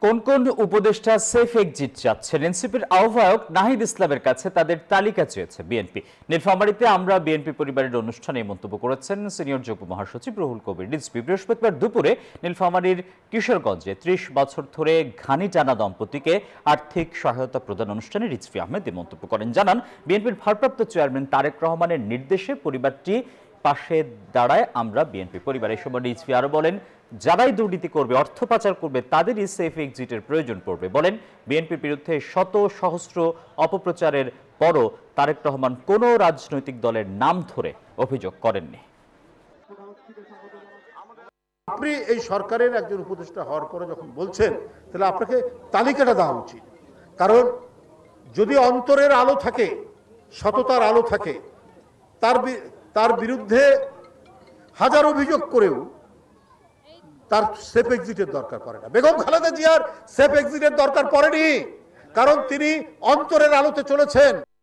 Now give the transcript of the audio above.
কোন কোন উপদেষ্টা সেফ এক্সিট চাচ্ছেন? এনসিপির আহ্বায়ক নাহিদ ইসলামের কাছে তাদের তালিকা চেয়েছে বিএনপি। নীলফামারীতে আমরা বিএনপি পরিবারের অনুষ্ঠানে মন্তব্য করেছেন সিনিয়র যুগ্ম মহাসচিব রুহুল কবির রিজভী। বৃহস্পতিবার দুপুরে নীলফামারীর কিশোরগঞ্জে ৩০ বছর ধরে ঘানি টানা দম্পতিকে আর্থিক সহায়তা প্রদান অনুষ্ঠানে রিজভী আহমেদ এই মন্তব্য করেন। জানান, বিএনপির ভারপ্রাপ্ত চেয়ারম্যান তারেক রহমানের নির্দেশে পরিবারটি পাশে দাঁড়ায় আমরা বিএনপি পরিবার। এই সময় রিজভী আরো বলেন, যারাই দুর্নীতি করবে, অর্থ পাচার করবে, তাদেরই সেফ এক্সিটের প্রয়োজন পড়বে। বলেন, বিএনপির বিরুদ্ধে শত সহস্র অপপ্রচারের পরও তারেক রহমান কোনো রাজনৈতিক দলের নাম ধরে অভিযোগ করেননি। আপনি এই সরকারের একজন উপদেষ্টা হওয়ার পরে যখন বলছেন, তাহলে আপনাকে তালিকাটা দেওয়া উচিত। কারণ যদি অন্তরের আলো থাকে, সততার আলো থাকে, তার বিরুদ্ধে হাজার অভিযোগ করেও তার সেফ এক্সিটের দরকার পড়ে না। বেগম খালেদা জিয়ার সেফ এক্সিটের দরকার পড়েনি, কারণ তিনি অন্তরের আলোতে চলেছেন।